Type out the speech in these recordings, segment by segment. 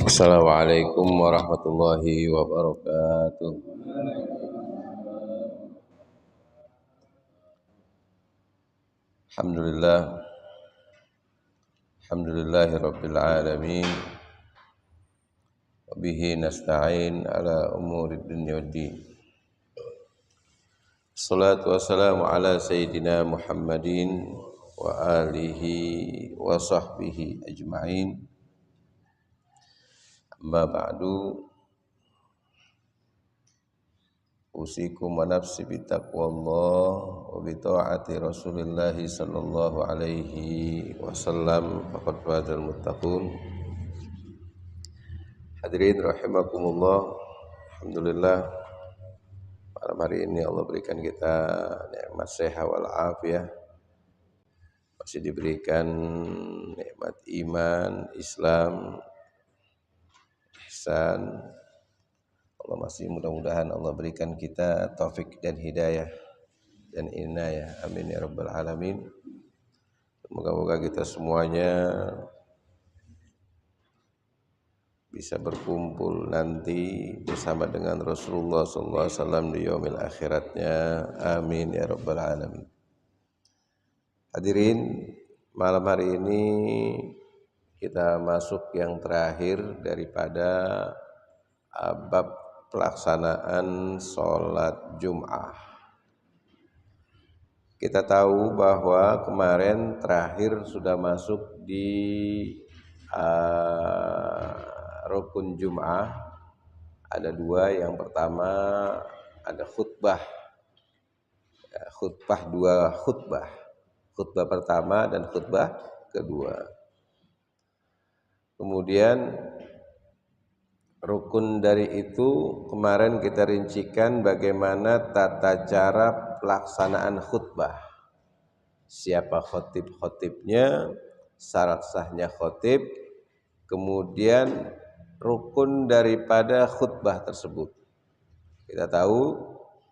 Assalamualaikum warahmatullahi wabarakatuh. Alhamdulillah, alhamdulillahi rabbil alamin. Wabihi nasta'in ala umuri dunya waddin. Assalatu wassalamu ala sayyidina Muhammadin wa alihi wa sahbihi ajma'in. Amma ba'du, usikum wa nafsi bitaqwallah wa bita'ati Rasulillah sallallahu alaihi wasallam faqad fazal muttaqun. Hadirin rahimakumullah. Alhamdulillah, malam hari ini Allah berikan kita nikmat sehat wal afiyah. Masih diberikan nikmat iman, Islam, ihsan. Allah masih mudah-mudahan Allah berikan kita taufik dan hidayah dan inayah. Amin ya rabbal alamin. Moga-moga kita semuanya bisa berkumpul nanti bersama dengan Rasulullah SAW di yaumil akhiratnya. Amin ya rabbal alamin. Hadirin, malam hari ini kita masuk yang terakhir daripada bab pelaksanaan sholat Jum'ah. Kita tahu bahwa kemarin terakhir sudah masuk di rukun Jum'ah. Ada dua. Yang pertama ada khutbah, dua khutbah. Khutbah pertama dan khutbah kedua. Kemudian rukun dari itu kemarin kita rincikan bagaimana tata cara pelaksanaan khutbah. Siapa khotib-khotibnya, syarat sahnya khotib, kemudian rukun daripada khutbah tersebut. Kita tahu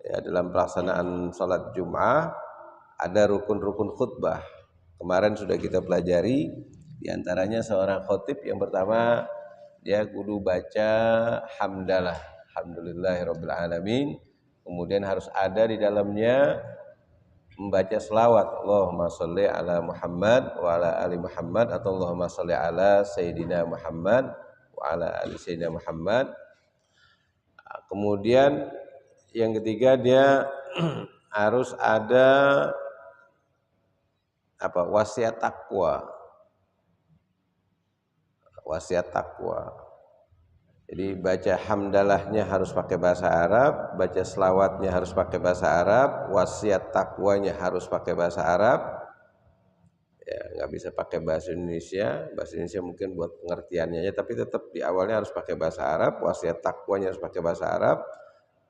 ya, dalam pelaksanaan salat Jum'ah ada rukun-rukun khutbah. Kemarin sudah kita pelajari, diantaranya seorang khotib yang pertama dia kudu baca hamdalah, alhamdulillahirabbil alamin. Kemudian harus ada di dalamnya membaca selawat, Allahumma sholli ala Muhammad wa ala ali Muhammad, atau Allahumma sholli ala sayyidina Muhammad wa ala ali sayyidina Muhammad. Kemudian yang ketiga dia harus ada wasiat takwa. Wasiat takwa. Jadi baca hamdalahnya harus pakai bahasa Arab, baca selawatnya harus pakai bahasa Arab, wasiat takwanya harus pakai bahasa Arab. Ya, nggak bisa pakai bahasa Indonesia. Bahasa Indonesia mungkin buat pengertiannya aja, tapi tetap di awalnya harus pakai bahasa Arab, wasiat takwanya harus pakai bahasa Arab.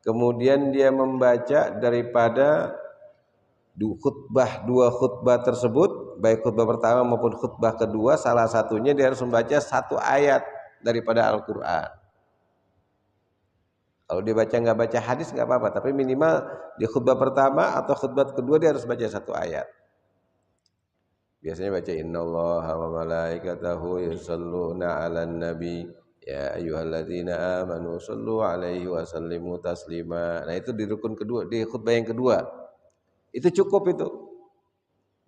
Kemudian dia membaca daripada dua khutbah tersebut, baik khutbah pertama maupun khutbah kedua, salah satunya dia harus membaca satu ayat daripada Al-Quran. Kalau dia nggak baca hadis nggak apa-apa, tapi minimal di khutbah pertama atau khutbah kedua dia harus baca satu ayat. Biasanya baca innallaha wa malaikatahu yusholluna 'alan nabi ya ayyuhalladzina amanu shollu 'alaihi wa sallimu taslima. Nah, itu di rukun kedua, di khutbah yang kedua. Itu cukup itu.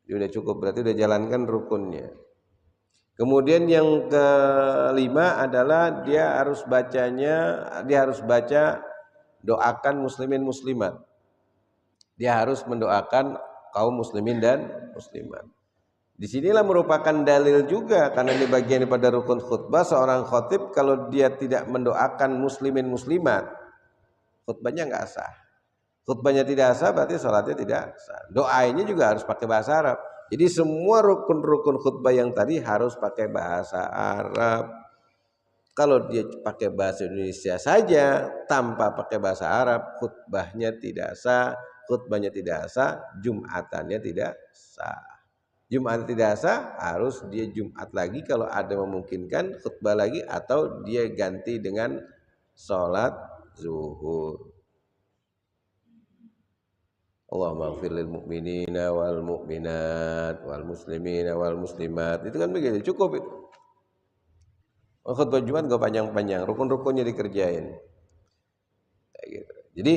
Dia udah cukup, berarti udah jalankan rukunnya. Kemudian yang kelima adalah dia harus baca doakan muslimin muslimat. Dia harus mendoakan kaum muslimin dan muslimat. Disinilah merupakan dalil juga, karena ini bagian daripada rukun khutbah. Seorang khotib kalau dia tidak mendoakan muslimin muslimat, khutbahnya nggak sah. Khutbahnya tidak sah berarti sholatnya tidak sah. Doanya juga harus pakai bahasa Arab. Jadi semua rukun-rukun khutbah yang tadi harus pakai bahasa Arab. Kalau dia pakai bahasa Indonesia saja tanpa pakai bahasa Arab, khutbahnya tidak sah. Khutbahnya tidak sah, Jumatannya tidak sah. Jumat tidak sah, harus dia Jumat lagi kalau ada memungkinkan, khutbah lagi, atau dia ganti dengan sholat zuhur. Allahumma ighfir lil mu'minina wal mu'minat wal muslimina wal muslimat. Itu kan begitu, cukup itu. Khutbah Jumat gak panjang-panjang, rukun-rukunnya dikerjain. Kayak gitu. Jadi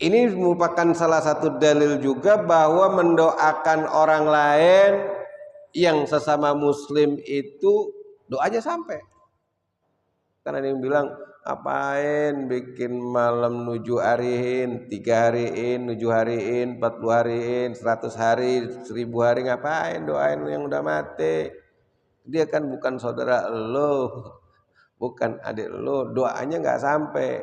ini merupakan salah satu dalil juga bahwa mendoakan orang lain yang sesama muslim itu doanya sampai. Karena ada yang bilang, apain bikin malam 7 hariin, 3 hariin, 7 hariin, 40 hariin, 100 hari, 1000 hari, ngapain doain yang udah mati. Dia kan bukan saudara lo, bukan adik lo, doanya nggak sampai,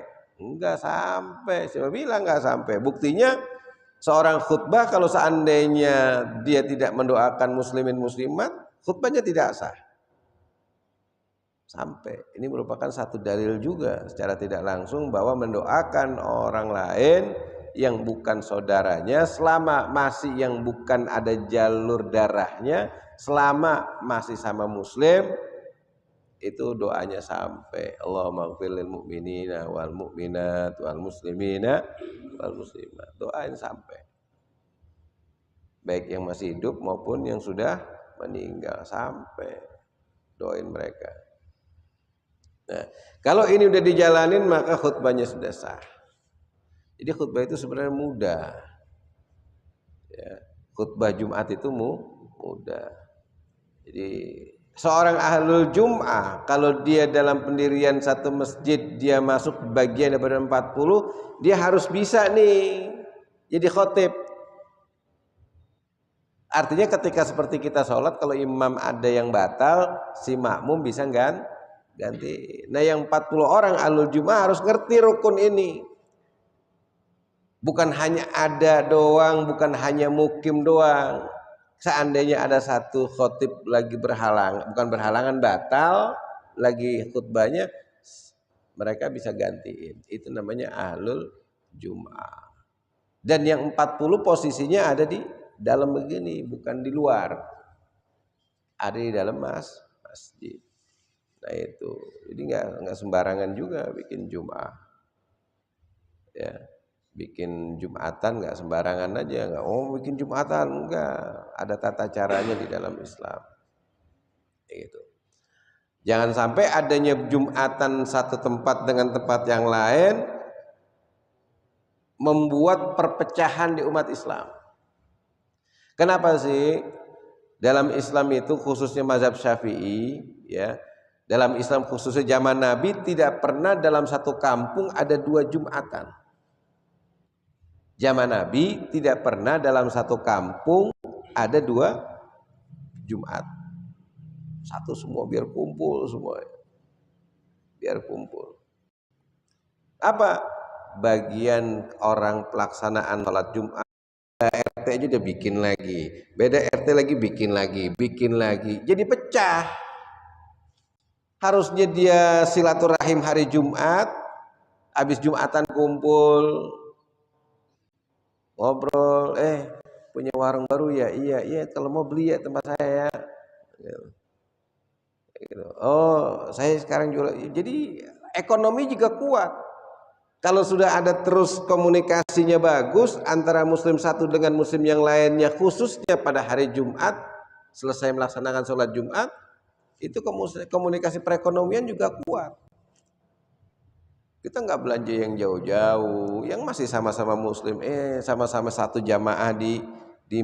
siapa bilang nggak sampai. Buktinya seorang khutbah kalau seandainya dia tidak mendoakan muslimin muslimat, khutbahnya tidak sah. Sampai ini merupakan satu dalil juga secara tidak langsung bahwa mendoakan orang lain yang bukan saudaranya selama masih yang bukan ada jalur darahnya, selama masih sama muslim, itu doanya sampai. Allahumma ighfir lil mu'minina wal mu'minat wal muslimina wal muslimat. Doain sampai. Baik yang masih hidup maupun yang sudah meninggal, sampai doain mereka. Nah, kalau ini udah dijalanin maka khutbahnya sudah sah. Jadi khutbah itu sebenarnya mudah. Ya, khutbah Jumat itu mudah. Jadi seorang ahlul Jum'ah kalau dia dalam pendirian satu masjid dia masuk bagian daripada 40, dia harus bisa nih jadi khotib. Artinya ketika seperti kita sholat, kalau imam ada yang batal, si makmum bisa ganti. Nah yang 40 orang ahlul Jum'ah harus ngerti rukun ini. Bukan hanya ada doang, bukan hanya mukim doang. Seandainya ada satu khotib lagi bukan berhalangan, batal lagi khutbahnya, mereka bisa gantiin. Itu namanya ahlul Jum'ah. Dan yang 40 posisinya ada di dalam begini, bukan di luar. Ada di dalam masjid. Nah itu, jadi nggak sembarangan juga bikin Jum'ah. Ya, bikin Jumatan nggak sembarangan aja, nggak bikin Jumatan, enggak, ada tata caranya di dalam Islam. Gitu. Jangan sampai adanya Jumatan satu tempat dengan tempat yang lain membuat perpecahan di umat Islam. Kenapa sih? Dalam Islam itu khususnya mazhab Syafi'i, ya. Dalam Islam khususnya zaman Nabi tidak pernah dalam satu kampung ada 2 Jumatan. Zaman Nabi tidak pernah dalam satu kampung ada 2 Jumat. Satu semua biar kumpul semua. Biar kumpul. Apa? Bagian orang pelaksanaan sholat Jumat. RT aja udah bikin lagi. Beda RT lagi bikin lagi. Jadi pecah. Harusnya dia silaturahim hari Jumat, habis Jumatan kumpul, ngobrol, punya warung baru ya, iya kalau mau beli ya tempat saya ya. Gitu. Oh saya sekarang jual. Jadi ekonomi juga kuat. Kalau sudah ada terus komunikasinya bagus antara muslim satu dengan muslim yang lainnya, khususnya pada hari Jumat selesai melaksanakan sholat Jumat, itu komunikasi perekonomian juga kuat. Kita nggak belanja yang jauh-jauh, yang masih sama-sama muslim, sama-sama satu jamaah di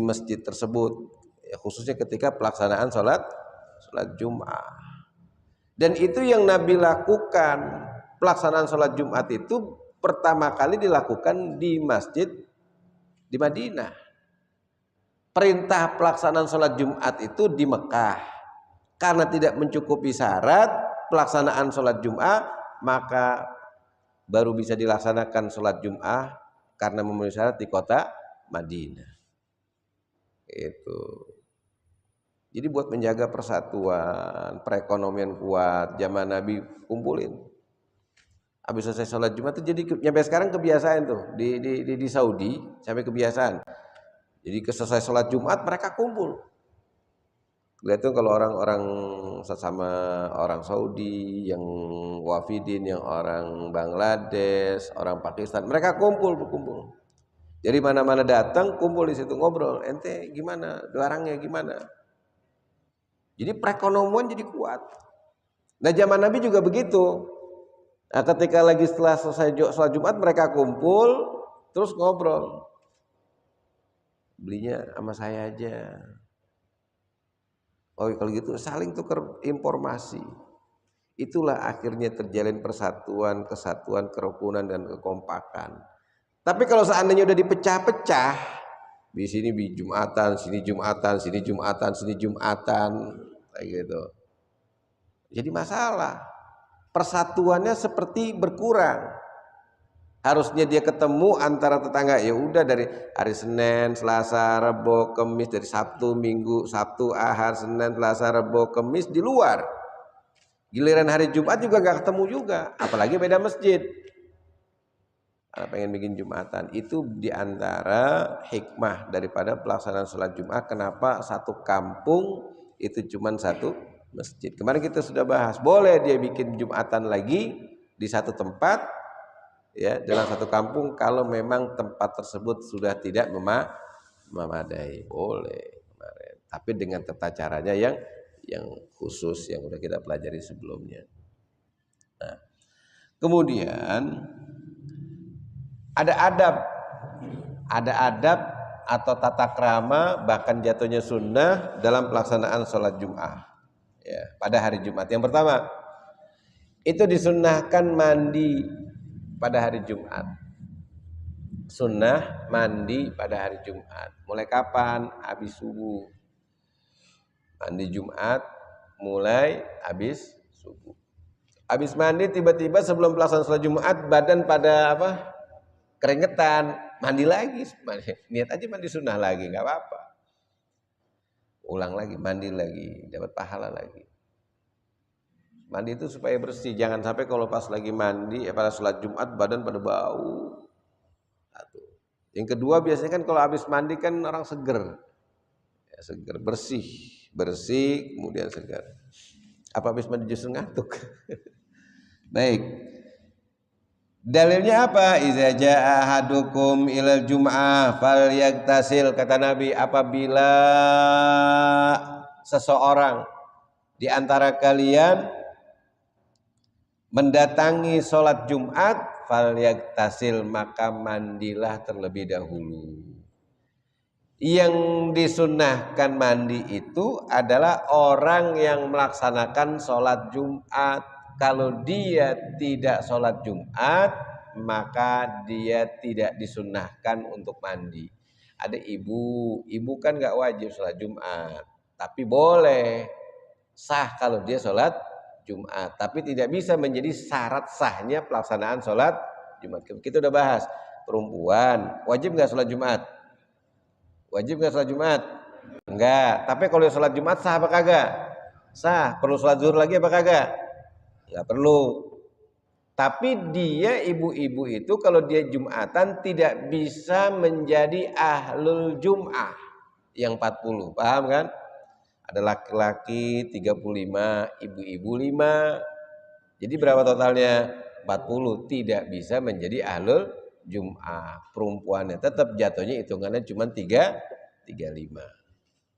masjid tersebut, ya, khususnya ketika pelaksanaan sholat Jumat. Dan itu yang Nabi lakukan, pelaksanaan sholat Jumat itu pertama kali dilakukan di masjid di Madinah. Perintah pelaksanaan sholat Jumat itu di Mekah. Karena tidak mencukupi syarat pelaksanaan sholat Jumat, maka baru bisa dilaksanakan sholat Jumat karena memenuhi syarat di kota Madinah. Itu. Jadi buat menjaga persatuan, perekonomian kuat, zaman Nabi kumpulin. Habis selesai sholat Jumat itu jadi sampai sekarang kebiasaan tuh di Saudi sampai kebiasaan. Jadi selesai sholat Jumat mereka kumpul. Lihat tuh kalau orang-orang sesama orang Saudi, yang wafidin, yang orang Bangladesh, orang Pakistan, mereka berkumpul. Jadi mana-mana datang kumpul di situ ngobrol. Ente gimana? Larangnya gimana? Jadi perekonomian jadi kuat. Nah zaman Nabi juga begitu. Nah, ketika lagi setelah selesai sholat Jumat mereka kumpul terus ngobrol. Belinya sama saya aja. Oh kalau gitu saling tukar informasi. Itulah akhirnya terjalin persatuan, kesatuan, kerukunan dan kekompakan. Tapi kalau seandainya udah dipecah-pecah, di sini Jumatan, sini Jumatan, sini Jumatan, sini Jumatan, kayak gitu. Jadi masalah. Persatuannya seperti berkurang. Harusnya dia ketemu antara tetangga, ya udah dari hari Senin, Selasa, Rabu, Kamis, dari Sabtu, Minggu, Sabtu, Ahad, Senin, Selasa, Rabu, Kamis di luar. Giliran hari Jumat juga gak ketemu juga, apalagi beda masjid. Kalau pengen bikin Jumatan, itu diantara hikmah daripada pelaksanaan sholat Jumat. Kenapa satu kampung itu cuma satu masjid? Kemarin kita sudah bahas, boleh dia bikin Jumatan lagi di satu tempat, ya dalam satu kampung kalau memang tempat tersebut sudah tidak memadai, boleh kemarin. Tapi dengan tata caranya yang khusus yang sudah kita pelajari sebelumnya. Nah, kemudian ada adab atau tata krama bahkan jatuhnya sunnah dalam pelaksanaan sholat Jum'ah ya, pada hari Jumat. Yang pertama, itu disunnahkan mandi pada hari Jumat. Sunnah mandi pada hari Jumat. Mulai kapan? Habis subuh. Mandi Jumat mulai habis subuh. Habis mandi tiba-tiba sebelum pelaksanaan sholat Jumat badan pada apa? Keringetan, mandi lagi. Niat aja mandi sunnah lagi, nggak apa-apa. Ulang lagi, mandi lagi, dapat pahala lagi. Mandi itu supaya bersih, jangan sampai kalau pas lagi mandi pada sholat Jumat badan pada bau. Satu. Yang kedua biasanya kan kalau habis mandi kan orang seger, ya, seger, bersih, kemudian seger. Apa habis mandi justru ngantuk? Baik. Dalilnya apa? Iza jaa ahadukum ilal jum'ah falyagtasil, kata Nabi, apabila seseorang di antara kalian mendatangi sholat Jumat, falyagtasil, maka mandilah terlebih dahulu. Yang disunnahkan mandi itu adalah orang yang melaksanakan sholat Jumat. Kalau dia tidak sholat Jumat, maka dia tidak disunnahkan untuk mandi. Ada ibu kan gak wajib sholat Jumat, tapi boleh sah kalau dia sholat Jumat, tapi tidak bisa menjadi syarat sahnya pelaksanaan sholat Jumat. Kita udah bahas, perempuan wajib gak sholat Jumat? Wajib gak sholat Jumat? Enggak, tapi kalau sholat Jumat sah apa kagak? Sah. Perlu sholat zuhur lagi apa kagak? Enggak perlu. Tapi dia ibu-ibu itu kalau dia Jumatan tidak bisa menjadi ahlul Jum'ah yang 40, paham kan? Ada laki-laki 35, ibu-ibu 5. Jadi berapa totalnya? 40, tidak bisa menjadi ahlul Jum'ah. Perempuannya tetap jatuhnya hitungannya cuma 35.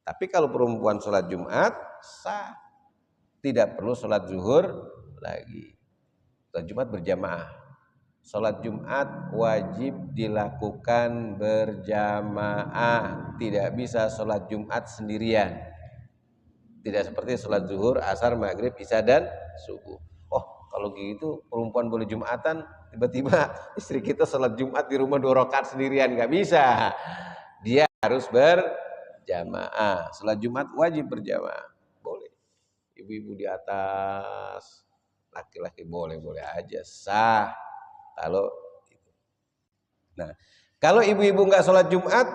Tapi kalau perempuan sholat Jumat sah, tidak perlu sholat zuhur lagi. Sholat Jumat berjamaah. Sholat Jumat wajib dilakukan berjamaah. Tidak bisa sholat Jumat sendirian. Tidak seperti sholat zuhur, asar, maghrib, isya dan subuh. Oh kalau gitu perempuan boleh Jumatan, tiba-tiba istri kita sholat Jumat di rumah 2 rakaat sendirian, nggak bisa. Dia harus berjamaah. Sholat Jumat wajib berjamaah. Boleh. Ibu-ibu di atas, laki-laki boleh aja, sah kalau itu. Nah, kalau ibu-ibu nggak sholat Jumat,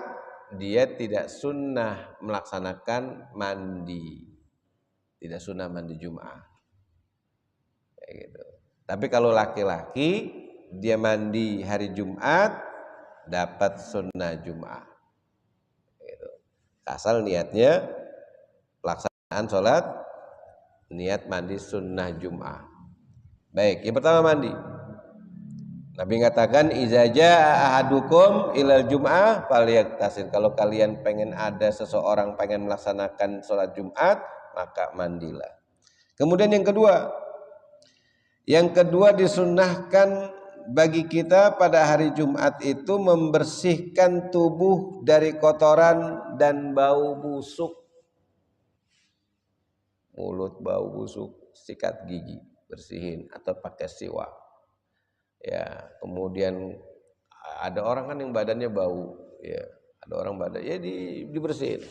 dia tidak sunnah melaksanakan mandi, tidak sunnah mandi Jum'ah. Kayak gitu. Tapi kalau laki-laki dia mandi hari Jumat, dapat sunnah Jum'ah. Gitu. Asal niatnya pelaksanaan sholat, niat mandi sunnah Jum'ah. Baik, yang pertama mandi. Nabi mengatakan iza jaa ahadukum ilal jum'ah falyagtasil. Kalau kalian pengen ada seseorang pengen melaksanakan sholat Jumat, maka mandilah. Kemudian yang kedua, Yang kedua, disunnahkan bagi kita pada hari Jumat itu membersihkan tubuh dari kotoran dan bau busuk. Mulut bau busuk, sikat gigi, bersihin atau pakai siwak. Ya, kemudian ada orang kan yang badannya bau, ya. Ada orang badan ya dibersihin.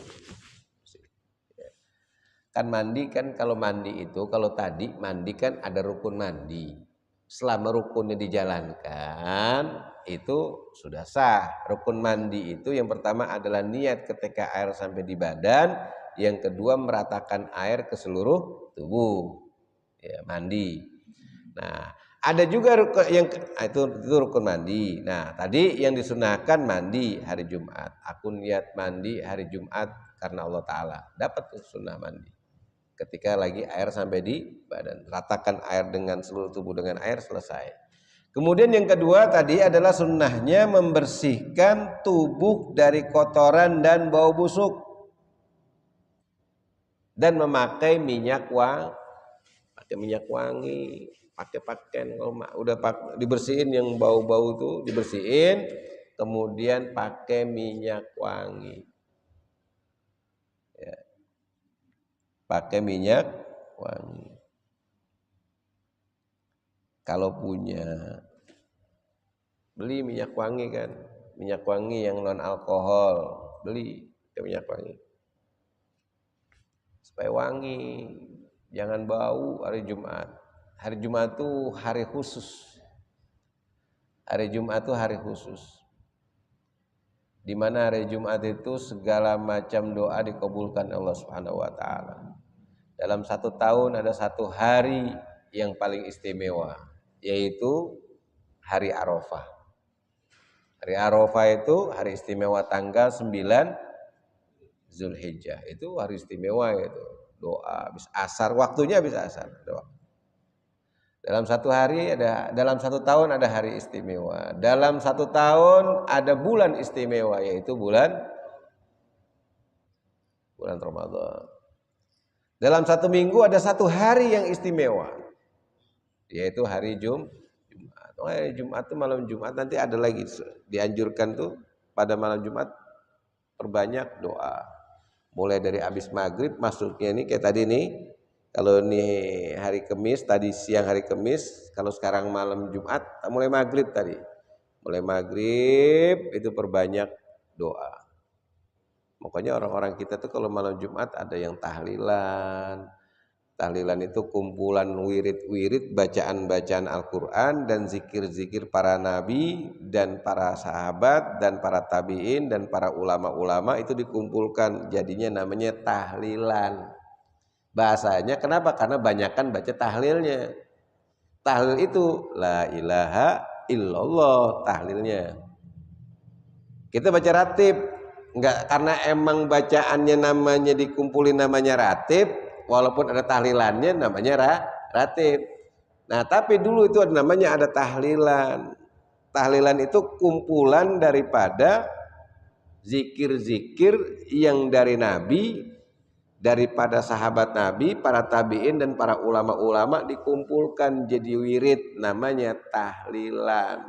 Kan mandi kan, kalau mandi itu, kalau tadi mandi kan ada rukun mandi. Selama rukunnya dijalankan itu sudah sah. Rukun mandi itu yang pertama adalah niat ketika air sampai di badan, yang kedua meratakan air ke seluruh tubuh. Ya, mandi. Nah, ada juga itu rukun mandi. Nah, tadi yang disunahkan mandi hari Jumat. Aku niat mandi hari Jumat karena Allah Ta'ala. Dapat tuh sunnah mandi. Ketika lagi air sampai di badan, ratakan air dengan seluruh tubuh dengan air, selesai. Kemudian yang kedua tadi adalah sunnahnya membersihkan tubuh dari kotoran dan bau busuk dan memakai minyak wangi. Pakai minyak wangi, pakai pakaian, kalau udah dibersihin yang bau-bau itu dibersihin, kemudian pakai minyak wangi. Ya. Pakai minyak wangi. Kalau punya, beli minyak wangi kan, minyak wangi yang non alkohol, beli minyak wangi supaya wangi, jangan bau hari Jumat. Hari Jumat itu hari khusus. Hari Jumat itu hari khusus. Di mana hari Jumat itu segala macam doa dikabulkan Allah Subhanahu wa taala. Dalam satu tahun ada satu hari yang paling istimewa, yaitu hari Arafah. Hari Arafah itu hari istimewa tanggal 9 Zulhijjah. Itu hari istimewa itu. Doa habis asar, waktunya habis asar, doa. Dalam satu hari dalam satu tahun ada hari istimewa. Dalam satu tahun ada bulan istimewa, yaitu bulan Ramadan. Dalam satu minggu ada satu hari yang istimewa, yaitu hari Jumat. Jumat itu malam Jumat, nanti ada lagi dianjurkan tuh pada malam Jumat perbanyak doa. Mulai dari habis maghrib masuknya ini kayak tadi nih, kalau ini hari Kamis, tadi siang hari Kamis, kalau sekarang malam Jumat mulai maghrib tadi. Mulai maghrib itu perbanyak doa. Makanya orang-orang kita tuh kalau malam Jumat ada yang tahlilan. Tahlilan itu kumpulan wirid-wirid, bacaan-bacaan Al-Quran dan zikir-zikir para nabi dan para sahabat dan para tabi'in dan para ulama-ulama itu dikumpulkan, jadinya namanya tahlilan. Bahasanya kenapa? Karena banyakan baca tahlilnya. Tahlil itu la ilaha illallah tahlilnya. Kita baca ratib, enggak karena emang bacaannya namanya dikumpulin namanya ratib, walaupun ada tahlilannya namanya ratib. Nah, tapi dulu itu namanya ada tahlilan. Tahlilan itu kumpulan daripada zikir-zikir yang dari Nabi, daripada sahabat Nabi, para tabi'in dan para ulama-ulama dikumpulkan jadi wirid, namanya tahlilan.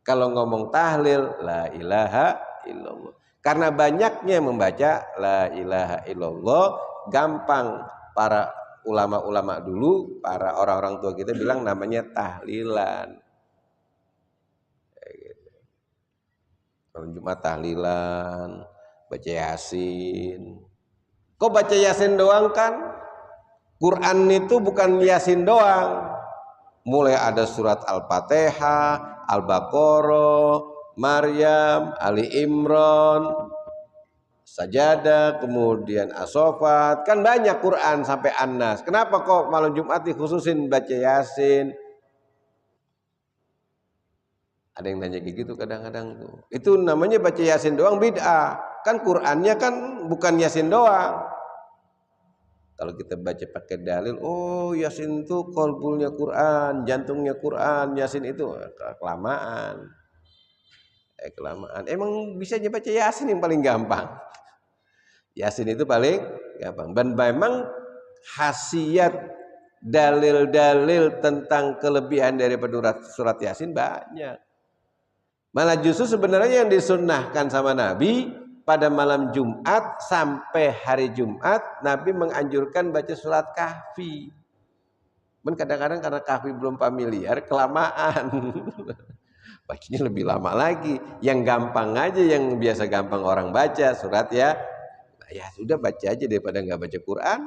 Kalau ngomong tahlil, la ilaha illallah. Karena banyaknya membaca la ilaha illallah, gampang para ulama-ulama dulu, para orang-orang tua kita bilang namanya tahlilan. Kalau Jumat tahlilan, baca Yasin. Kok baca Yasin doang kan? Quran itu bukan Yasin doang. Mulai ada surat Al-Fatihah, Al-Baqarah, Maryam, Ali Imran, Sajadah, kemudian As-Saffat, kan banyak Quran sampai An-Nas. Kenapa kok malam Jumat dikhususin baca Yasin? Ada yang nanya kayak gitu kadang-kadang tuh. Itu namanya baca Yasin doang bid'ah. Kan Qurannya kan bukan Yasin doang. Kalau kita baca pakai dalil, oh Yasin itu qalbulnya Quran, jantungnya Quran, Yasin itu kelamaan. Kelamaan. Emang bisa baca Yasin yang paling gampang. Yasin itu paling gampang. Dan memang khasiat dalil-dalil tentang kelebihan daripada surat Yasin banyak. Malah justru sebenarnya yang disunnahkan sama Nabi pada malam Jumat sampai hari Jumat, Nabi menganjurkan baca surat Kahfi. Kadang-kadang karena Kahfi belum familiar, kelamaan. Bacanya lebih lama lagi. Yang gampang aja, yang biasa gampang orang baca surat ya. Ya sudah baca aja daripada nggak baca Quran.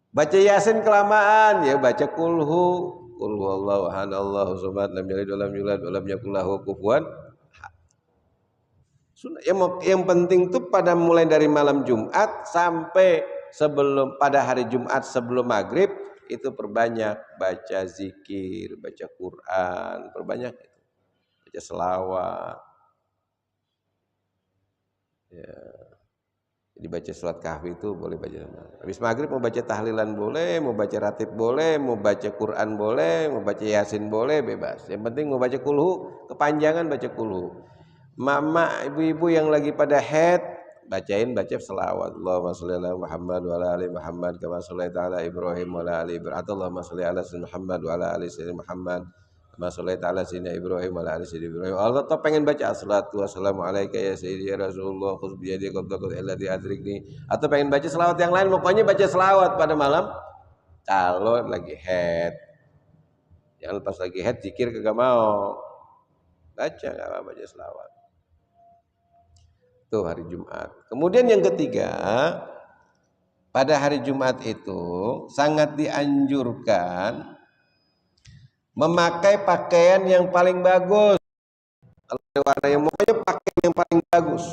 Baca Yasin kelamaan ya, baca kulhu, kulhu Allahu ahad Allahu samad lam yalid walam yulad walam yakul lahu kufuwan. Yang penting tuh pada mulai dari malam Jumat sampai pada hari Jumat sebelum maghrib itu perbanyak baca zikir, baca Quran, perbanyak itu. Baca selawat. Ya. Jadi baca surat Kahfi itu boleh baca. Habis maghrib mau baca tahlilan boleh, mau baca ratib boleh, mau baca Quran boleh, mau baca Yasin boleh, bebas. Yang penting mau baca kulhu, kepanjangan baca kulhu. Mama, ibu-ibu yang lagi pada head, baca selawat. Allahumma sholli ala Muhammad wa ala ali Muhammad kama shallaita ala Ibrahim wa ala ali Ibrahim. Allahumma sholli ala Muhammad wa ala ali Muhammad kama shallaita ala Ibrahim wa ala ali Ibrahim. Allah tuh pengen baca assalatu wassalamu alaika ya sayyidi ya Rasulullah khudz bi yadi qabdaqul alladhi adrikni. Atau pengen baca selawat yang lain, pokoknya baca selawat pada malam kalau lagi head. Jangan pas lagi head zikir kagak mau. Baca enggak apa baca selawat. Itu hari Jumat. Kemudian yang ketiga, pada hari Jumat itu sangat dianjurkan memakai pakaian yang paling bagus. Kalau warna yang maunya pakaian yang paling bagus.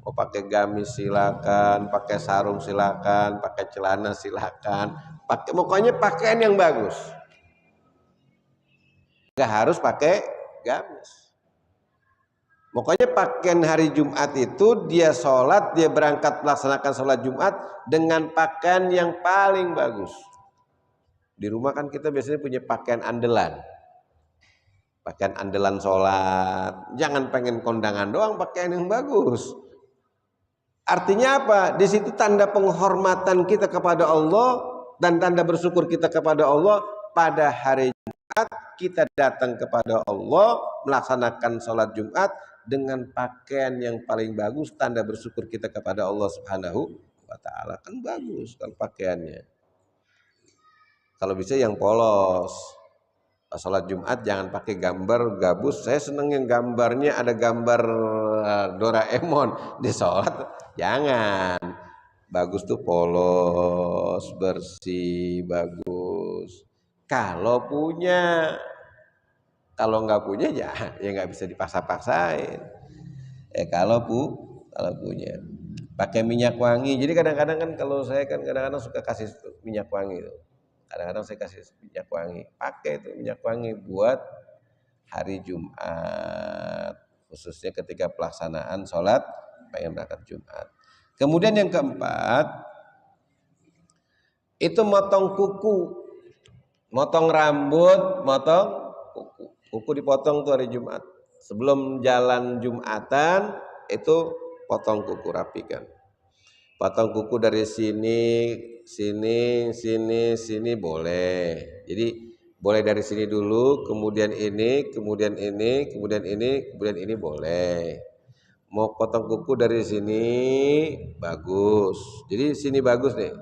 Mau pakai gamis silakan, pakai sarung silakan, pakai celana silakan, pokoknya pakaian yang bagus. Enggak harus pakai gamis. Pokoknya pakaian hari Jumat itu dia sholat, dia berangkat melaksanakan sholat Jumat dengan pakaian yang paling bagus. Di rumah kan kita biasanya punya pakaian andalan. Pakaian andalan sholat. Jangan pengen kondangan doang, pakaian yang bagus. Artinya apa? Di situ tanda penghormatan kita kepada Allah dan tanda bersyukur kita kepada Allah pada hari Jumat kita datang kepada Allah melaksanakan sholat Jumat dengan pakaian yang paling bagus, tanda bersyukur kita kepada Allah Subhanahu wa ta'ala. Kan bagus kalau pakaiannya. Kalau bisa yang polos. Salat Jumat jangan pakai gambar gabus. Saya seneng yang gambarnya ada gambar Doraemon di salat. Jangan. Bagus tuh polos, bersih, bagus. Kalau punya. Kalau nggak punya ya nggak bisa dipaksa-paksain. Kalau punya, pakai minyak wangi. Jadi kadang-kadang kan kalau saya kan kadang-kadang suka kasih minyak wangi itu. Kadang-kadang saya kasih minyak wangi. Pakai itu minyak wangi buat hari Jumat, khususnya ketika pelaksanaan sholat pengen berangkat Jumat. Kemudian yang keempat itu motong kuku, motong rambut, motong kuku. Kuku dipotong tuh hari Jumat. Sebelum jalan Jumatan itu potong kuku, rapikan. Potong kuku dari sini boleh. Jadi boleh dari sini dulu, kemudian ini, kemudian ini, kemudian ini, kemudian ini boleh. Mau potong kuku dari sini bagus. Jadi sini bagus nih.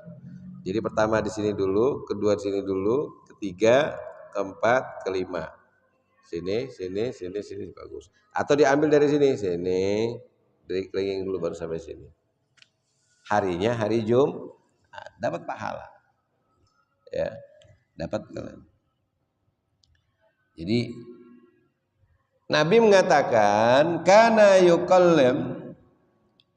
Jadi pertama di sini dulu, kedua di sini dulu, ketiga, keempat, kelima. Sini bagus. Atau diambil dari sini, dari kelingking dulu baru sampai sini. Harinya hari Jumat, dapat pahala. Ya, dapat pahala. Jadi Nabi mengatakan kana yuqallim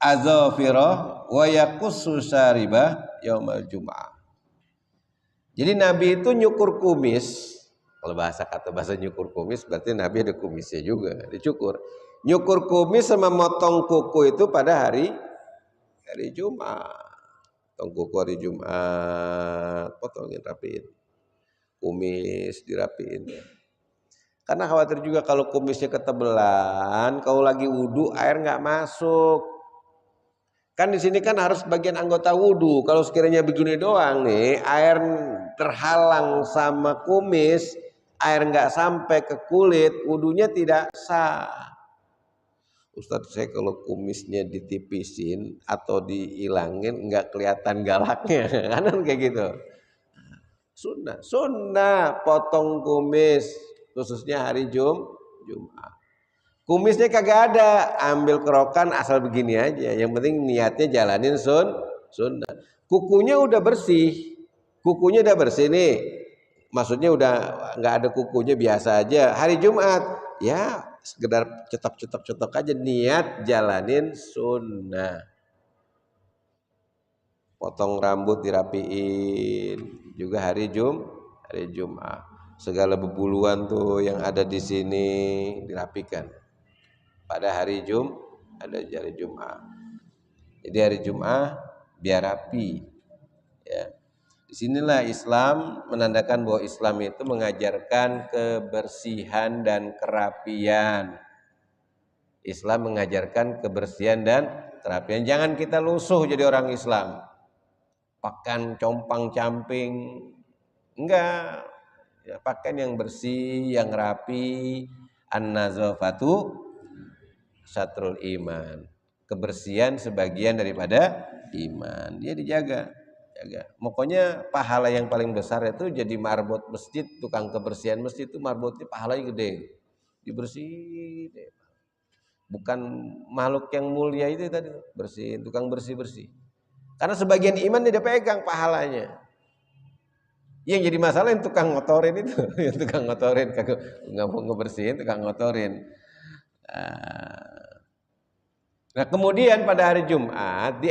azafirah wa yaqussu syaribah yaumal jum'ah. Jadi Nabi itu nyukur kumis. Kalau bahasa nyukur kumis berarti Nabi ada kumisnya juga, dicukur. Nyukur kumis sama motong kuku itu pada hari Jumat. Potong kuku hari Jumat, potongin rapiin. Kumis dirapiin. Karena khawatir juga kalau kumisnya ketebelan, kalau lagi wudu air nggak masuk. Kan di sini kan harus bagian anggota wudhu. Kalau sekiranya begini doang nih, air terhalang sama kumis, air nggak sampai ke kulit, wudhunya tidak sah. Ustadz, saya kalau kumisnya ditipisin atau dihilangin nggak kelihatan galaknya, kan kayak gitu. Sunnah potong kumis khususnya hari Jumat. Kumisnya kagak ada, ambil kerokan asal begini aja. Yang penting niatnya jalanin sunnah. Kukunya udah bersih, nih. Maksudnya udah nggak ada kukunya, biasa aja. Hari Jumat, ya sekedar cetok aja, niat jalanin sunnah. Potong rambut dirapiin juga hari Jumat. Segala bebuluan tuh yang ada di sini dirapikan pada hari Jumat. Jadi hari Jumat biar rapi, ya. Disinilah Islam menandakan bahwa Islam itu mengajarkan kebersihan dan kerapian. Islam mengajarkan kebersihan dan kerapian. Jangan kita lusuh jadi orang Islam, pakaian compang camping, enggak. Ya, pakaian yang bersih, yang rapi. An-nazafatu syatrul iman. Kebersihan sebagian daripada iman. Dia dijaga. Pokoknya pahala yang paling besar itu jadi marbot masjid, tukang kebersihan masjid itu marbotnya pahalanya gede. Dibersihin. Bukan makhluk yang mulia itu tadi, bersihin, tukang bersih-bersih. Karena sebagian iman dia pegang pahalanya. Yang jadi masalah yang tukang ngotorin itu, yang tukang ngotorin, kagak nggak mau ngebersihin, tukang ngotorin. Nah, kemudian pada hari Jumat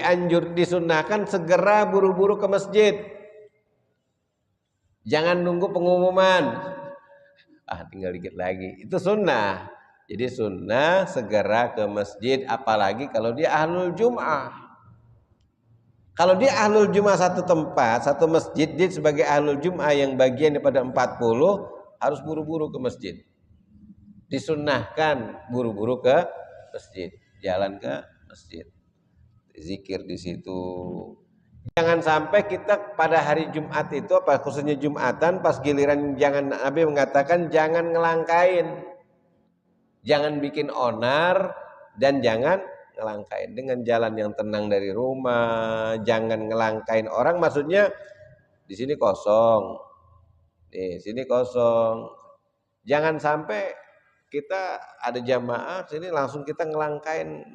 disunahkan segera buru-buru ke masjid. Jangan nunggu pengumuman. Tinggal dikit lagi. Itu sunnah. Jadi sunnah segera ke masjid, apalagi kalau dia ahlul Jum'ah. Kalau dia ahlul Jum'ah satu tempat, satu masjid, dia sebagai ahlul Jum'ah yang bagian daripada 40 harus buru-buru ke masjid. Disunnahkan buru-buru ke masjid, jalan ke masjid, zikir di situ. Jangan sampai kita pada hari Jumat itu, khususnya Jumatan, pas giliran Nabi mengatakan jangan ngelangkain, jangan bikin onar, dan jangan ngelangkain dengan jalan yang tenang dari rumah. Jangan ngelangkain orang, maksudnya di sini kosong, nih sini kosong. Jangan sampai kita ada jamaah sini langsung kita ngelangkain.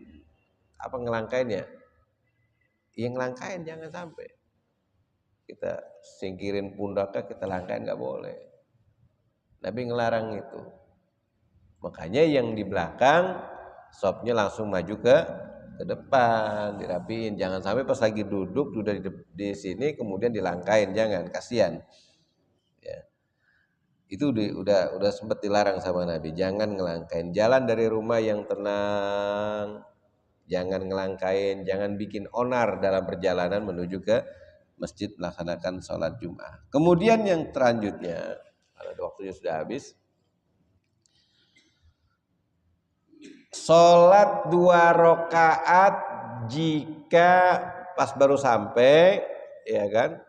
Apa ngelangkainnya? Yang ngelangkain jangan sampai. Kita singkirin pundaknya, kita langkain, nggak boleh. Nabi ngelarang itu. Makanya yang di belakang sopnya langsung maju ke depan, dirapiin. Jangan sampai pas lagi duduk di sini kemudian dilangkain, jangan, kasihan. Ya. Itu udah sempat dilarang sama Nabi, jangan ngelangkain. Jalan dari rumah yang tenang, jangan ngelangkain, jangan bikin onar dalam perjalanan menuju ke masjid melaksanakan sholat Jumat. Kemudian yang selanjutnya, karena waktunya sudah habis, sholat 2 rakaat jika pas baru sampai, ya kan,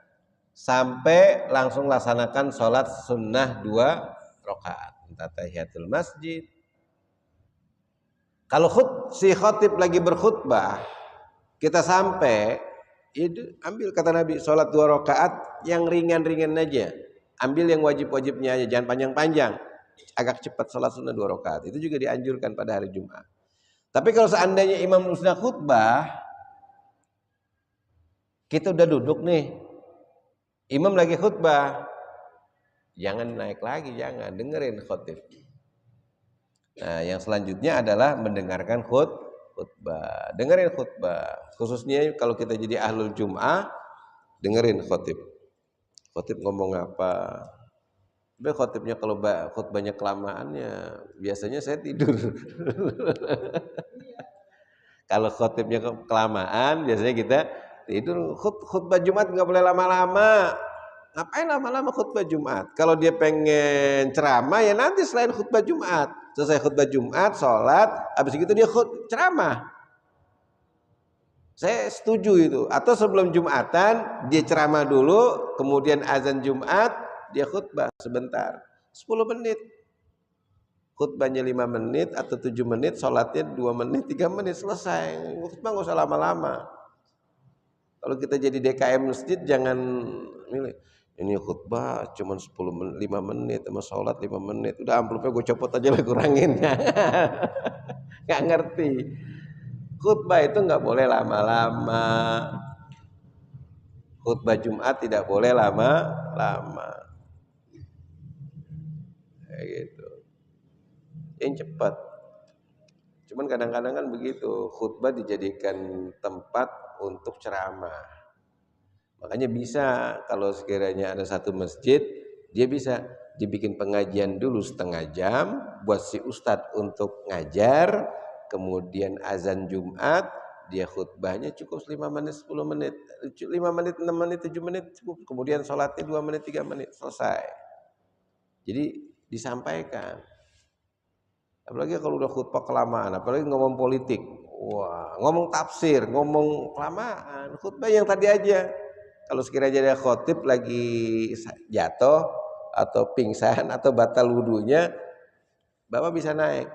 sampai langsung laksanakan sholat sunnah 2 rakaat, tahiyatul masjid. Kalau si khotib lagi berkhutbah, kita sampai, itu ambil kata Nabi, sholat 2 rakaat yang ringan-ringan aja. Ambil yang wajib-wajibnya aja, jangan panjang-panjang. Agak cepat sholat sunnah 2 rakaat. Itu juga dianjurkan pada hari Jumat. Tapi kalau seandainya imam sudah khutbah, kita udah duduk nih, imam lagi khutbah, jangan naik lagi, jangan, dengerin khotib. Nah, yang selanjutnya adalah mendengarkan khutbah. Dengerin khutbah. Khususnya kalau kita jadi ahlul Jum'ah, dengerin khotib. Khotib ngomong apa? Tapi khotibnya kalau khutbahnya kelamaannya, biasanya saya tidur. Kalau khotibnya kelamaan, biasanya kita tidur. Khutbah Jumat nggak boleh lama-lama. Ngapain lama-lama khutbah Jumat? Kalau dia pengen ceramah, ya nanti selain khutbah Jumat. Selesai khutbah Jumat, sholat, habis itu dia ceramah. Saya setuju itu. Atau sebelum Jumatan dia ceramah dulu, kemudian azan Jumat dia khutbah sebentar, 10 menit. Khutbahnya 5 menit atau 7 menit, sholatnya 2 menit, 3 menit, selesai. Khutbah nggak usah lama-lama. Kalau kita jadi DKM masjid jangan milih. Ini khutbah cuma 10 menit, 5 menit, sama sholat 5 menit. Udah amplopnya gue copot aja lah, kurangin. Nggak ngerti. Khutbah itu nggak boleh lama-lama. Khutbah Jumat tidak boleh lama-lama. Kayak gitu. Yang cepat. Cuman kadang-kadang kan begitu, khutbah dijadikan tempat untuk ceramah. Makanya bisa kalau sekiranya ada satu masjid, dia bisa dibikin pengajian dulu setengah jam buat si ustadz untuk ngajar, kemudian azan Jumat, dia khutbahnya cukup 5 menit, 10 menit, 5 menit, 6 menit, 7 menit cukup, kemudian sholatnya 2 menit, 3 menit, selesai. Jadi disampaikan. Apalagi kalau udah khutbah kelamaan, apalagi ngomong politik, wah, ngomong tafsir, ngomong kelamaan, khutbah yang tadi aja. Kalau sekiranya ada khotib lagi jatuh atau pingsan atau batal wudunya, Bapak bisa naik.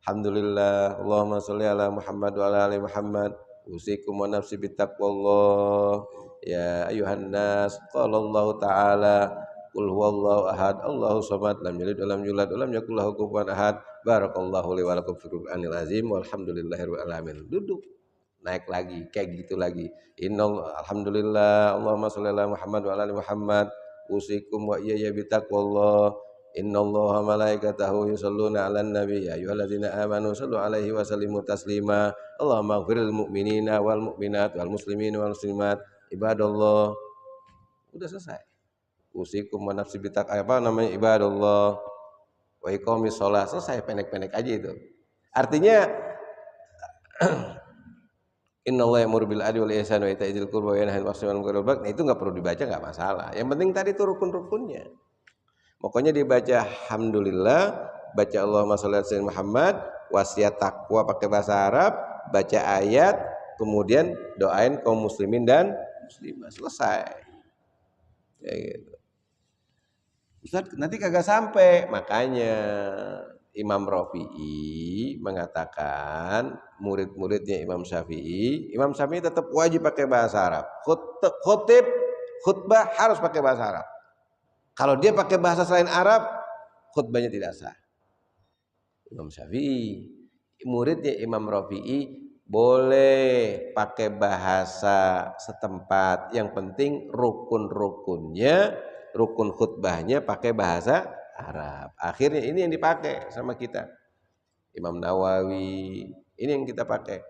Alhamdulillah, Allahumma sholli ala Muhammad wa ala ali Muhammad. Usikum wa nafsi bittaqwallah. Ya ayuhan nas, qala Allah taala, qul huwallahu ahad, Allahu samad, lam yalid wa lam yulad wa lam yakul lahu kufuwan ahad. Barakallahu li wa lakum fil Qur'anil azim, walhamdulillahirabbil alamin. Duduk. Naik lagi, kayak gitu lagi. Alhamdulillah, Allahumma sholli ala Muhammad wa ala ali Muhammad. Usikum wa iyaya bittaqwallah. Innallaha malaikatahu yusholluna 'alan nabi ya ayyuhalladzina amanu shallu 'alaihi wa sallimu taslima. Allahumma ighfiril mu'minina wal mu'minat wal muslimina wal muslimat. Ibadallah. Udah selesai. Usikum wa nafsi apa namanya, ibadallah wa iqamis shalah. Selesai, pendek-pendek aja itu. Artinya innallaha ya'muru bil adli wal ihsani wa ita'i dzil qurba wa yanha 'anil fahsya'i wal munkari wal baghi. Nah, itu enggak perlu dibaca, enggak masalah. Yang penting tadi itu rukun-rukunnya. Pokoknya dibaca alhamdulillah, baca Allahumma sholli ala sayyidina Muhammad, wasiat takwa pakai bahasa Arab, baca ayat, kemudian doain kaum muslimin dan muslimah, selesai. Kayak gitu. Ustaz, nanti kagak sampai. Makanya Imam Rafi'i mengatakan murid-muridnya Imam Syafi'i tetap wajib pakai bahasa Arab. Khutbah harus pakai bahasa Arab. Kalau dia pakai bahasa selain Arab, khutbahnya tidak sah. Imam Syafi'i, muridnya Imam Rafi'i boleh pakai bahasa setempat. Yang penting rukun-rukunnya, rukun khutbahnya pakai bahasa Arab. Akhirnya ini yang dipakai sama kita. Imam Nawawi, ini yang kita pakai.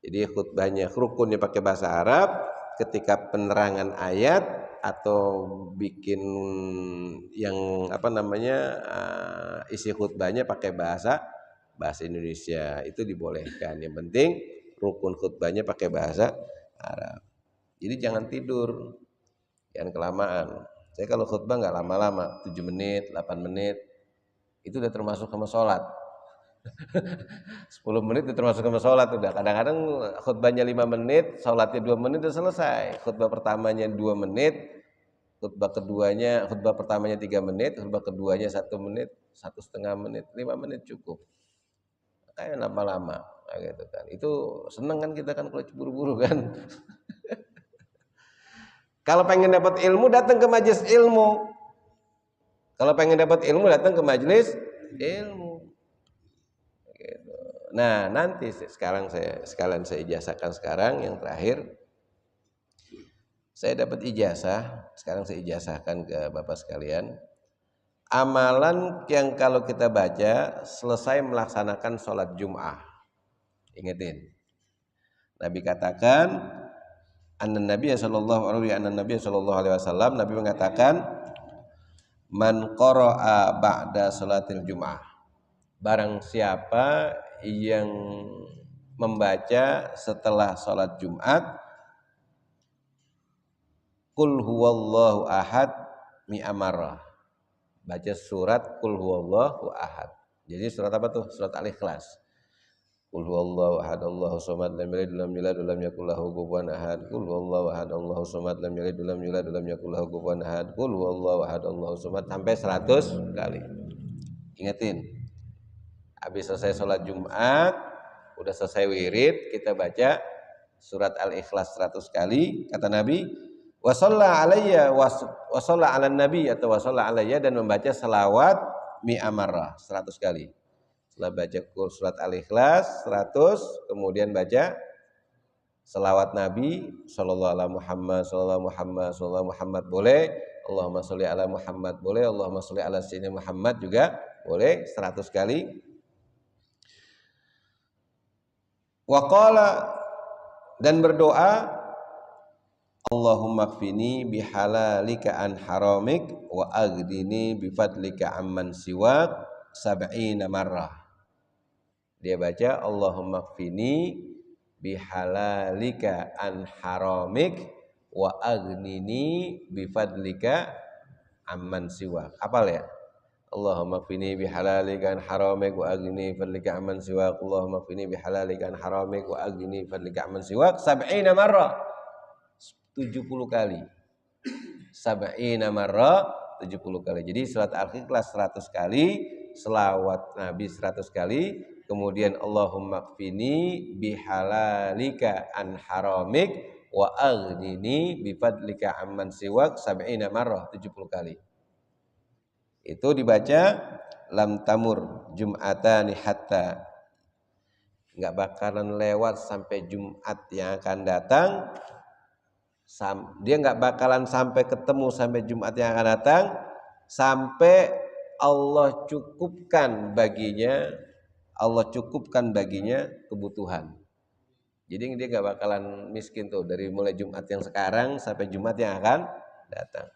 Jadi khutbahnya, rukunnya pakai bahasa Arab, ketika penerangan ayat atau bikin yang apa namanya isi khutbahnya pakai bahasa Indonesia, itu dibolehkan. Yang penting rukun khutbahnya pakai bahasa Arab. Jadi jangan tidur, jangan kelamaan. Saya kalau khutbah nggak lama-lama, 7 menit, 8 menit, itu udah termasuk sama sholat. 10 menit itu termasuk sama sholat udah. Kadang-kadang khutbahnya 5 menit, sholatnya 2 menit udah selesai. Khutbah pertamanya 2 menit, khutbah pertamanya 3 menit, khutbah keduanya 1 menit, 1,5 menit, 5 menit cukup. Kayak lama-lama gitu kan. Itu seneng kan kita kan kalau buru-buru kan. Kalau pengen dapat ilmu, datang ke majelis ilmu. Kalau pengen dapat ilmu, datang ke majelis ilmu. Gitu. Nah, nanti sekalian saya ijazahkan sekarang yang terakhir. Saya dapat ijazah, sekarang saya ijazahkan ke Bapak sekalian. Amalan yang kalau kita baca selesai melaksanakan sholat Jum'ah. Ingetin. Nabi katakan, Nabi sallallahu alaihi wasallam, Nabi mengatakan, man qara'a ba'da salatil Jum'ah. Barang siapa yang membaca setelah sholat Jumat, Qul huwallahu ahad mi'amarah. Baca surat Qul huwallahu ahad. Jadi surat apa tuh? Surat Al-Ikhlas. Qul huwallahu ahad Allahu samad lam yalid walam yulad walam yakul lahu kufuwan ahad. Qul huwallahu ahad Allahu samad lam yalid walam yulad walam yakul lahu kufuwan ahad. Qul huwallahu ahad Allahu samad sampai 100 kali. Ingetin. Habis selesai sholat Jumat, udah selesai wirid, kita baca surat Al-Ikhlas 100 kali. Kata Nabi, wa shalla alayya wa shalla 'alan nabi atau wa shalla alayya, dan membaca selawat mi'a marrah 100 kali. Setelah baca surat Al-Ikhlas 100, kemudian baca selawat Nabi sallallahu alaihi Muhammad sallallahu Muhammad sallallahu Muhammad boleh, Allahumma sholli ala Muhammad boleh, Allahumma sholli ala sayyidina Muhammad juga boleh 100 kali. Wa qala, dan berdoa, Allahumma kfini bihalalika an haramik wa aghdini bifadlika amman siwak sab'ina marrah. Dia baca Allahumma kfini bihalalika an haramik wa aghnini bifadlika amman siwak. Hafal ya? Allahumma kfini bihalalika an haramik wa aghnini bifadlika amman siwak. Allahumma kfini bihalalika an haramik wa aghnini bifadlika amman siwak sab'ina marrah. 70 kali. Sab'ina marrah 70 kali. Jadi surat Al-Ikhlas 100 kali, selawat Nabi 100 kali, kemudian Allahumma kfini bihalalika an haramik wa aghnini bifadlika amman siwak sab'ina marrah 70 kali. Itu dibaca lam tamur jum'atani hatta, enggak bakalan lewat sampai Jumat yang akan datang. Dia enggak bakalan sampai ketemu sampai Jumat yang akan datang sampai Allah cukupkan baginya kebutuhan. Jadi dia enggak bakalan miskin tuh dari mulai Jumat yang sekarang sampai Jumat yang akan datang.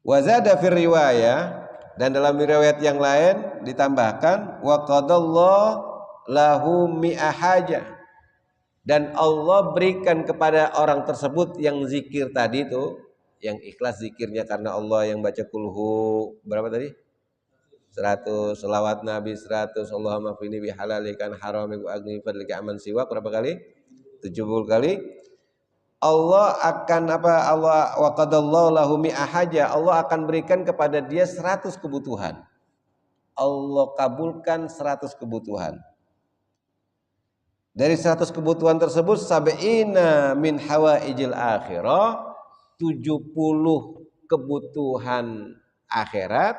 Wa zada fir riwayah, dan dalam riwayat yang lain ditambahkan wa qadallahu lahu mi'a haja, dan Allah berikan kepada orang tersebut yang zikir tadi itu, yang ikhlas zikirnya karena Allah, yang baca kulhu berapa tadi? 100, selawat Nabi 100, Allahumma qini bihalalikan haramik wa agni fadlika aman siwak berapa kali? 70 kali. Allah akan Allah wa qadallahu lahu mi'a haja, Allah akan berikan kepada dia 100 kebutuhan. Allah kabulkan 100 kebutuhan. Dari 100 kebutuhan tersebut sab'ina min hawaijil akhirah, 70 kebutuhan akhirat,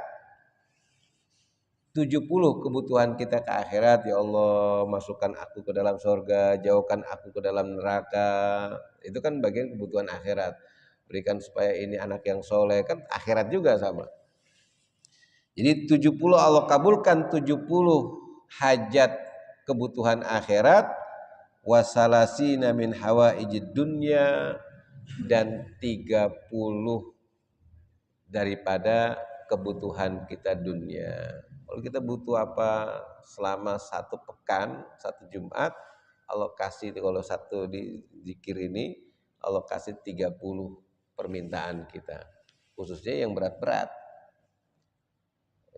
70 kebutuhan kita ke akhirat. Ya Allah, masukkan aku ke dalam surga, jauhkan aku ke dalam neraka. Itu kan bagian kebutuhan akhirat. Berikan supaya ini anak yang soleh, kan akhirat juga sama. Jadi 70 Allah kabulkan 70 hajat kebutuhan akhirat, wasalasina min hawaijid dunya, dan 30 daripada kebutuhan kita dunia. Kalau kita butuh apa selama 1 pekan, 1 Jumat, Allah kasih, kalau 1 di zikir ini Allah kasih 30 permintaan kita. Khususnya yang berat-berat.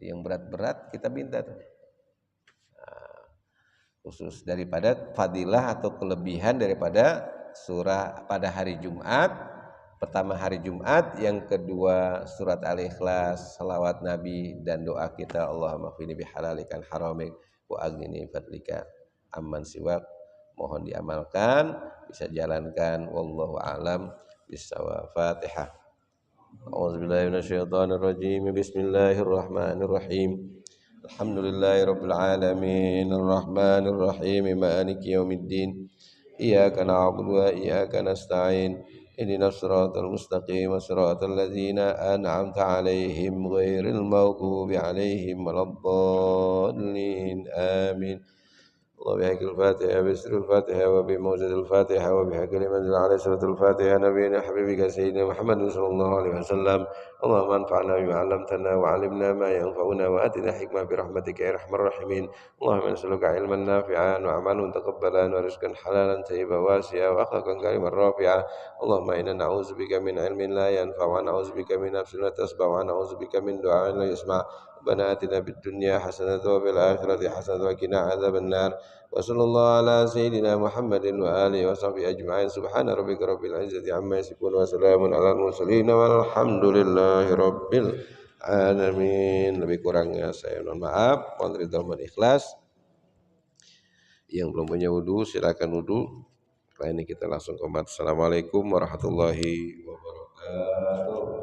Yang berat-berat kita minta tuh. Nah, khusus daripada fadilah atau kelebihan daripada surah pada hari Jumat. Pertama hari Jumat, yang kedua surat Al-Ikhlas, salawat Nabi, dan doa kita Allahumma qini bihalalikan haramik wa aghnini fadlika amman siwak. Mohon diamalkan, bisa jalankan. Wallahu a'lam bissawab. Fatihah. A'udzubillahi minasyaitonir rajim. Bismillahirrahmanirrahim. Alhamdulillahirabbil alamin, arrahmanir rahim, maliki yaumiddin. Iyyaka na'budu wa iyyaka nasta'in. Ihdinas siratal mustaqim, siratal ladzina an'amta 'alaihim ghairil maghdubi 'alaihim waladdallin. Amin. Allah bihaqil Fatihah, bisril Fatihah, wa bimawjadil Fatihah, wa bihaqil manzil ala suratul Fatihah, nabiyina habibika sayyidina Muhammad sallallahu alaihi wasallam. اللهم انفعنا بما علمتنا وعلمنا ما ينفعنا وآتنا حكمة برحمتك يا أرحم الراحمين. اللهم نسألك علما نافعا وعملا متقبلا ورزقا حلالا طيبا واسعا وأخلاقا كريما رافعا. اللهم إنا نعوذ بك من علم لا ينفع ونعوذ بك من نفس لا تشبع ونعوذ بك من دعاء لا يسمع. ربنا آتنا في الدنيا حسنة وفي الآخرة حسنة وقنا عذاب النار. وصلى الله على سيدنا محمد وآله وصحبه أجمعين. سبحان ربك رب العزة عما يصفون وسلام على المرسلين والحمد لله رب العالمين. Lebih kurangnya saya mohon maaf. Mohon ridho dan ikhlas. Yang belum punya wudu silakan wudu. Setelah ini kita langsung komat. Assalamualaikum warahmatullahi wabarakatuh.